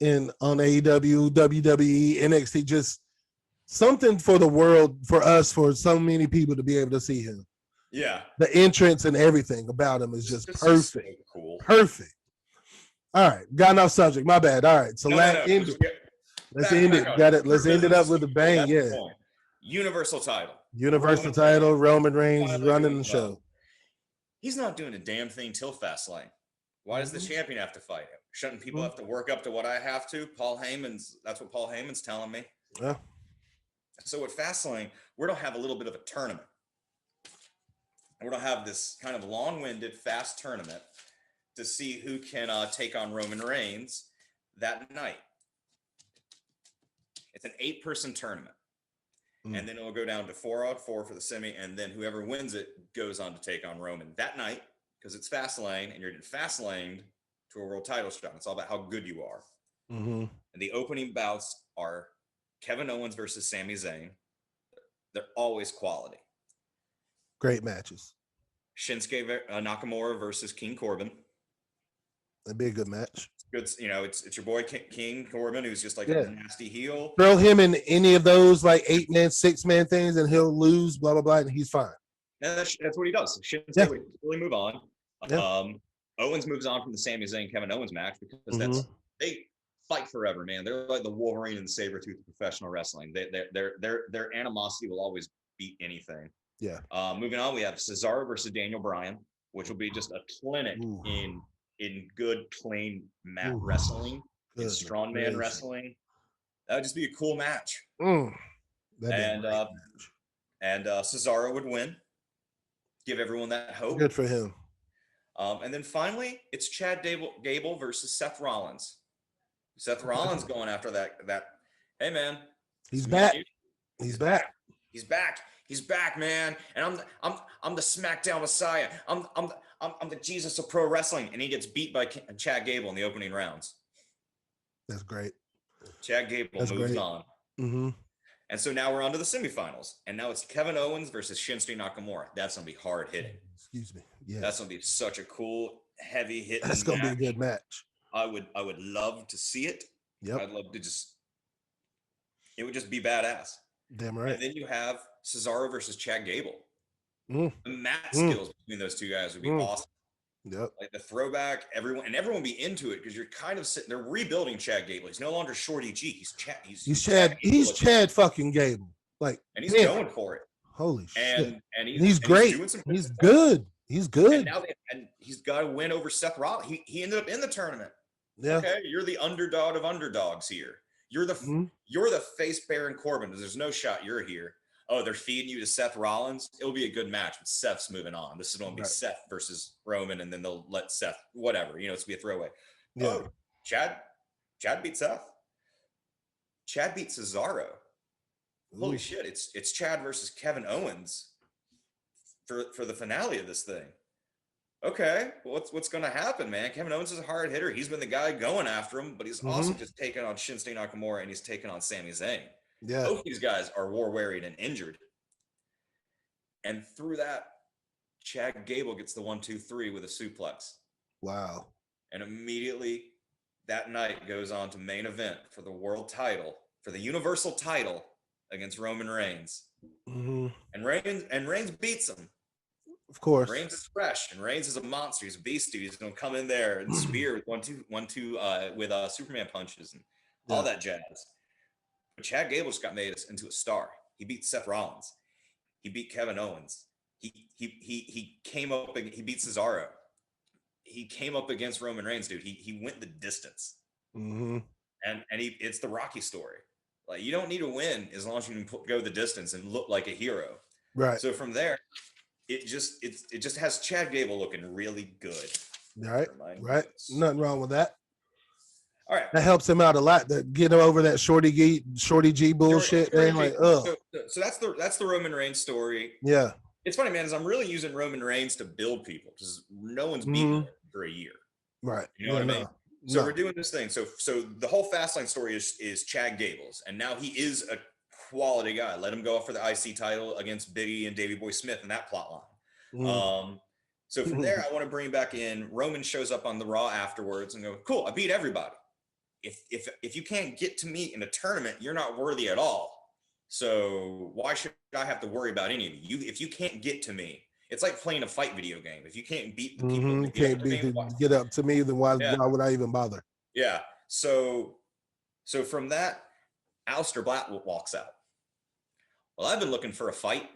on AEW, WWE, NXT, just something for the world, for us, for so many people to be able to see him. Yeah. The entrance and everything about him is just perfect. So cool. Perfect. All right. Got enough subject. My bad. All right. So let's end it. Got it. Let's end it up with a bang. Yeah. Universal title. Roman Reigns is running the show. He's not doing a damn thing till Fastlane. Why does the champion have to fight him? Shouldn't people have to work up to what I have to? That's what Paul Heyman's telling me. Yeah. So at Fastlane, we're going to have a little bit of a tournament. And we're going to have this kind of long-winded, fast tournament to see who can take on Roman Reigns that night. It's an 8-person tournament. And then it will go down to 4-on-4 for the semi, and then whoever wins it goes on to take on Roman that night, because it's Fastlane, and you're getting fast-laned to a world title shot. It's all about how good you are. Mm-hmm. And the opening bouts are Kevin Owens versus Sami Zayn. They're always quality. Great matches. Shinsuke Nakamura versus King Corbin. That'd be a good match. Good, it's your boy King Corbin, who's just like a nasty heel. Throw him in any of those like 8-man, 6-man things, and he'll lose. Blah blah blah, and he's fine. And that's what he does. Shinsuke would really move on. Yeah. Owens moves on from the Sami Zayn Kevin Owens match because they fight forever, man. They're like the Wolverine and the Sabretooth of professional wrestling. Their animosity will always beat anything. Yeah. Moving on, we have Cesaro versus Daniel Bryan, which will be just a clinic in good, clean mat wrestling, in strongman wrestling. That would just be a cool match. And Cesaro would win. Give everyone that hope. Good for him. And then finally, it's Chad Gable versus Seth Rollins. Seth Rollins going after that. Hey man, he's back. He's back. He's back. He's back, man. And I'm the SmackDown Messiah. I'm the Jesus of pro wrestling. And he gets beat by Chad Gable in the opening rounds. That's great. Chad Gable moves on. Mm-hmm. And so now we're on to the semifinals. And now it's Kevin Owens versus Shinsuke Nakamura. That's going to be hard hitting. Excuse me. Yeah. That's going to be such a cool, heavy hit. That's going to be a good match. I would love to see it. Yep. I'd love to it would just be badass. Damn right. And then you have Cesaro versus Chad Gable. The mat skills between those two guys would be awesome. Yep. Like the throwback, everyone be into it because you're kind of sitting. They're rebuilding Chad Gable. He's no longer Shorty G. He's Chad. He's Chad fucking Gable. Like, and he's going for it. Holy shit! And he's great. He's good. He's good. And he's got a win over Seth Rollins. He ended up in the tournament. Yeah. Okay, you're the underdog of underdogs here. You're the face Baron Corbin. There's no shot you're here. Oh, they're feeding you to Seth Rollins. It'll be a good match, but Seth's moving on. This is going to be Seth versus Roman, and then they'll let Seth, whatever. It's going to be a throwaway. Yeah. Oh, Chad beat Seth. Chad beat Cesaro. Holy shit! It's Chad versus Kevin Owens for the finale of this thing. Okay, well, what's going to happen, man? Kevin Owens is a hard hitter. He's been the guy going after him, but he's also just taken on Shinsuke Nakamura and he's taken on Sami Zayn. Yeah, both these guys are war wearied and injured, and through that, Chad Gable gets the 1-2-3 with a suplex. Wow! And immediately that night goes on to main event for the world title, for the Universal title against Roman Reigns. And Reigns beats him. Of course. Reigns is fresh, and Reigns is a monster. He's a beast dude. He's going to come in there and spear with 1-2 with Superman punches and all that jazz. But Chad Gable just got made into a star. He beat Seth Rollins. He beat Kevin Owens. He came up and he beat Cesaro. He came up against Roman Reigns, dude. He went the distance. And it's the Rocky story. Like, you don't need to win as long as you can go the distance and look like a hero. Right. So from there, it just has Chad Gable looking really good. Right. Nothing wrong with that. All right. That helps him out a lot. To get over that Shorty G bullshit. So that's the Roman Reigns story. Yeah. It's funny, man, is I'm really using Roman Reigns to build people because no one's beaten him for a year. Right. You know what I mean? So we're doing this thing. So the whole Fastlane story is Chad Gable's, and now he is a quality guy. Let him go up for the IC title against Biggie and Davey Boy Smith in that plot line. So from there, I want to bring back in Roman. Shows up on the Raw afterwards and go, cool, I beat everybody. If you can't get to me in a tournament, you're not worthy at all. So why should I have to worry about any of you? If you can't get to me, it's like playing a fight video game. If you can't beat the people that get up to me, then why would I even bother? Yeah. So from that, Aleister Black walks out. Well, I've been looking for a fight.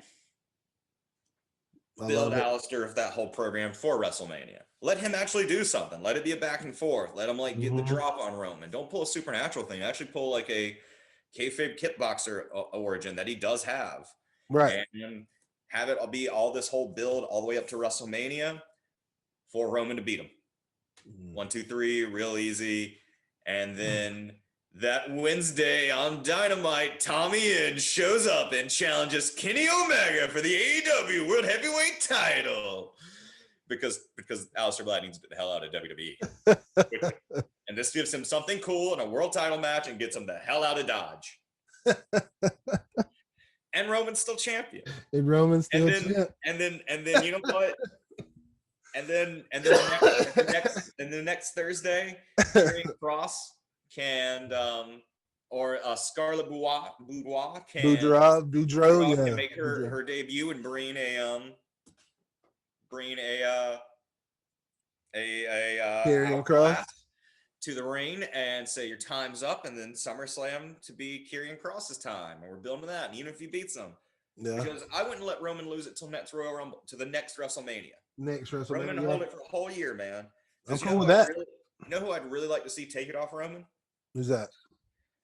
Build Aleister of that whole program for WrestleMania. Let him actually do something. Let it be a back and forth. Let him get the drop on Roman. Don't pull a supernatural thing. Actually pull like a kayfabe kickboxer origin that he does have. Right. And have it be all this whole build all the way up to WrestleMania for Roman to beat him. 1-2-3, real easy. And then that Wednesday on Dynamite, Tommy End shows up and challenges Kenny Omega for the AEW World Heavyweight title. Because Aleister Black needs to get the hell out of WWE. And this gives him something cool in a world title match and gets him the hell out of Dodge. And Roman's still champion. And Roman's still champion. And then you know what? And then the next Thursday, Karrion Kross can or Scarlett Boudoir can make her debut and bring a Karrion Kross to the ring and say your time's up, and then SummerSlam to be Karrion Kross's time, and we're building that. And even if he beats him, because I wouldn't let Roman lose it till next Royal Rumble to the next WrestleMania. Roman hold it for a whole year, man. I'm cool with that. You know who I'd really like to see take it off Roman? Who's that?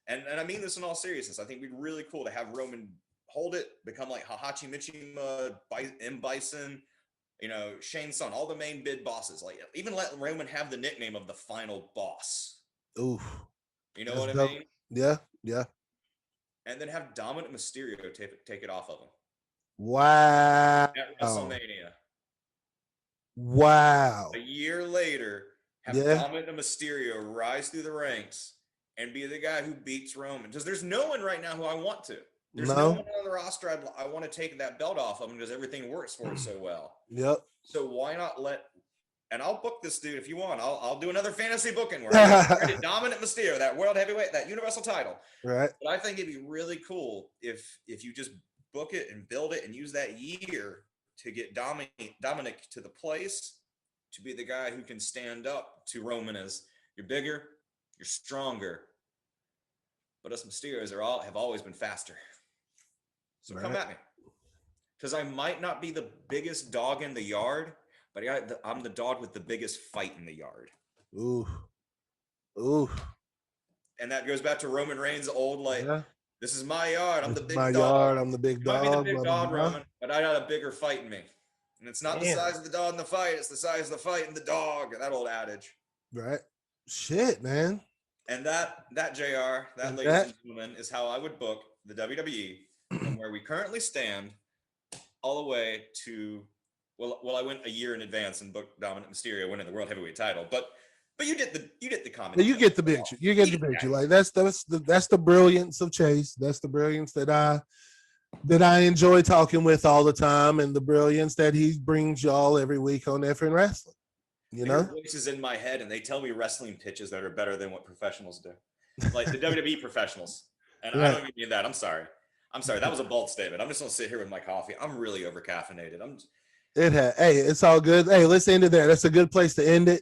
And I mean this in all seriousness. I think it'd be really cool to have Roman hold it, become like Hahachi Mishima, M. Bison, Shane Son, all the main bid bosses. Like, even let Roman have the nickname of the final boss. Oof. You know what I mean? Yeah. And then have Dominic Mysterio take it off of him. Wow. At WrestleMania. Wow. A year later, have Dominic Mysterio rise through the ranks and be the guy who beats Roman. Because there's no one right now who I want to. There's no one on the roster I want to take that belt off of him because everything works for it so well. Yep. So why not and I'll book this dude if you want. I'll do another fantasy booking where I Dominic Mysterio, that world heavyweight, that universal title. Right. But I think it'd be really cool if you just book it and build it and use that year to get Dominic to the place to be the guy who can stand up to Roman as you're bigger, you're stronger, but us Mysterios have always been faster. So come at me. Because I might not be the biggest dog in the yard, but I'm the dog with the biggest fight in the yard. Ooh. And that goes back to Roman Reigns' old, this is my yard. I'm the big dog. Yard. I'm the big dog. You might be the big dog, Roman, but I got a bigger fight in me. And it's not the size of the dog in the fight. It's the size of the fight in the dog. That old adage. Right. Shit, man. And that JR, that ladies and gentlemen, is how I would book the WWE from where we currently stand all the way to, well, I went a year in advance and booked Dominic Mysterio winning the World Heavyweight title, but you get the comment. You get the picture. You get the picture. Like that's the brilliance of Chase. That's the brilliance that I enjoy talking with all the time, and the brilliance that he brings y'all every week on F'N Wrassling. You know, voices in my head, and they tell me wrestling pitches that are better than what professionals do, like the WWE professionals. And I don't even mean that. I'm sorry. That was a bold statement. I'm just gonna sit here with my coffee. I'm really over caffeinated. Hey, it's all good. Hey, let's end it there. That's a good place to end it.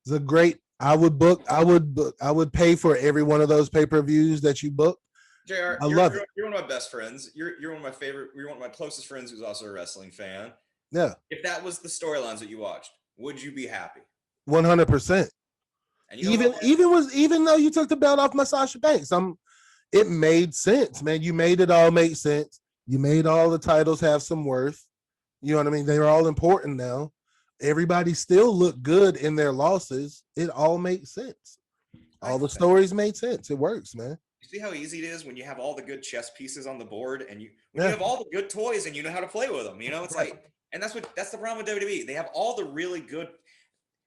It's a great. I would pay for every one of those pay-per-views that you book. JR, love it. You're one of my best friends. You're one of my favorite. You're one of my closest friends who's also a wrestling fan. Yeah. If that was the storylines that you watched, would you be happy? 100%. And even though you took the belt off my Sasha Banks, it made sense, man. You made it all make sense. You made all the titles have some worth. You know what I mean? They're all important now. Everybody still looked good in their losses. It all makes sense. All the stories made sense. It works, man. You see how easy it is when you have all the good chess pieces on the board, and you have all the good toys, and you know how to play with them. You know, it's like, and that's the problem with WWE. They have all the really good.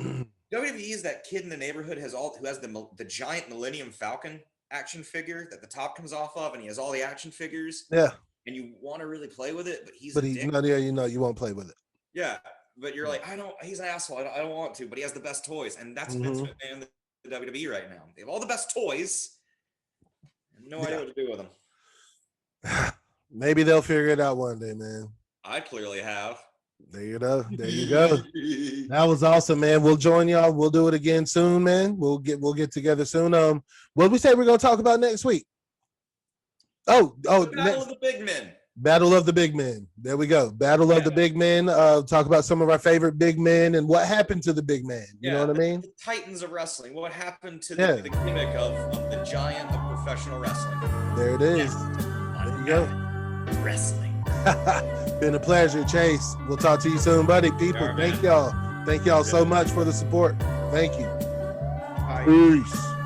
WWE is that kid in the neighborhood who has the giant Millennium Falcon action figure that the top comes off of, and he has all the action figures. Yeah. And you want to really play with it, but he's not there. You know, you won't play with it. Yeah. But you're like, he's an asshole. I don't want to, but he has the best toys. And that's Vince McMahon, the WWE right now. They have all the best toys. And no idea what to do with them. Maybe they'll figure it out one day, man. I clearly have. There you go. That was awesome, man. We'll join y'all. We'll do it again soon, man. We'll get together soon. What we say we're gonna talk about next week? The Battle of the Big Men. Battle of the Big Men. There we go. Battle of the Big Men. Talk about some of our favorite big men and what happened to the big man. You know what I mean? The Titans of wrestling. What happened to the gimmick of the giant of professional wrestling? There it is. There you go. Wrestling. Been a pleasure, Chase. We'll talk to you soon, buddy. People, thank y'all. Thank y'all so much for the support. Thank you. Bye. Peace.